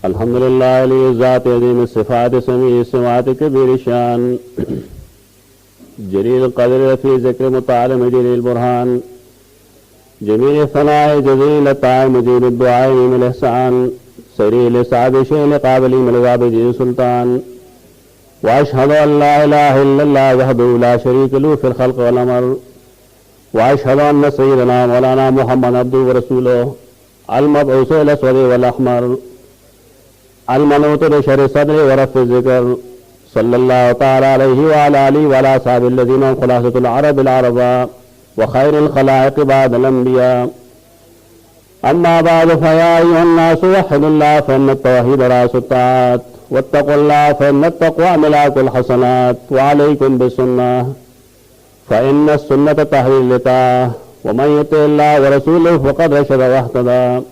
الحمد لله علی ذات عظیم الصفات سمیع السماوات کبیر الشان جلیل القدر رفیع ذکر متعال مجید البرهان جمیل الثناء جزیل الطاعة مجید الدعاء من الاحسان سریع لصعب شیء قابل من الواب جزیل سلطان واشهد ان لا اله الا الله وحده لا شريك له في الخلق والامر واشهد ان سيدنا مولانا محمد عبده ورسوله المبعوث الاسود والاحمر المنوط بشر صدر ورف الذكر صلى الله تعالى عليه وعلى آله وعلى صاحب الذين هم خلاصة العرب العرباء وخير الخلائق بعد الأنبياء. أما بعد فيا أيها الناس وحدوا الله فإن التوحيد رأس الطاعات واتقوا الله فإن التقوى ملاك الحسنات وعليكم بالسنة فإن السنة تهدي للطاعة ومن يطع الله ورسوله فقد رشد واهتدى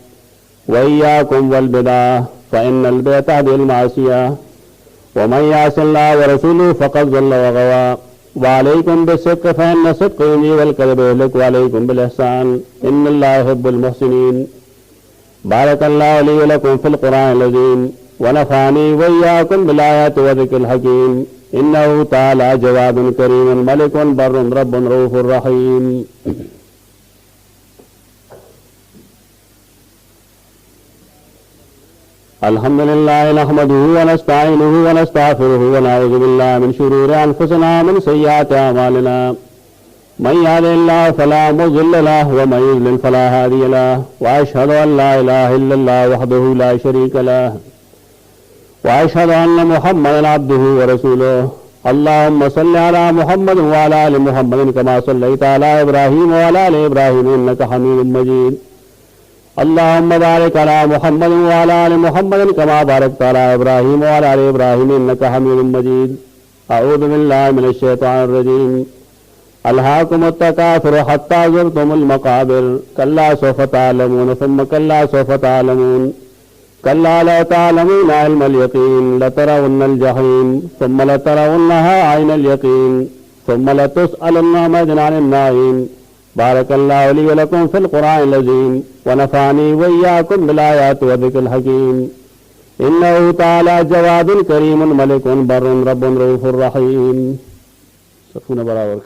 وإياكم والبدع فإن البدع تهدي المعصية ومن يعص الله ورسوله فقد ضل وغوى وعليكم بالصدق فإن الصدق ينجي والكذب يهلك وعليكم بالإحسان إن الله يحب المحسنين. بارك الله لي ولكم في القرآن العظيم ونفعني وإياكم بالآيات والذكر الحكيم إنه تعالى جواد كريم ملك بر رب رؤوف رحيم. الحمد لله نحمده ونستعينه ونستغفره ونعوذ بالله من شرور أنفسنا من سيئات أعمالنا من يهد الله فلا مضل له ومن يضلل فلا هادي له وأشهد أن لا إله إلا الله وحده لا شريك له وأشهد أن محمدا عبده ورسوله. اللهم صل على محمد وعلى آل محمد كما صليت على إبراهيم وعلى آل إبراهيم إنك حميد مجيد. اللهم بارك على محمد وعلى آل محمد كما باركت على إبراهيم وعلى آل إبراهيم إنك حميد مجيد. أعوذ بالله من الشيطان الرجيم. ألهاكم التكاثر حتى زرتم المقابر كلا سوف تعلمون ثم كلا سوف تعلمون كلا لا تعلمون علم اليقين لترون الجحيم ثم لترونها عين اليقين ثم لتسألن يومئذ عن النعيم. بارك الله لي ولكم في القرآن العظيم ونفعني وإياكم بالآيات والذكر الحكيم إنه تعالى جواد كريم ملك بر رب رؤوف رحيم. صفونا برابر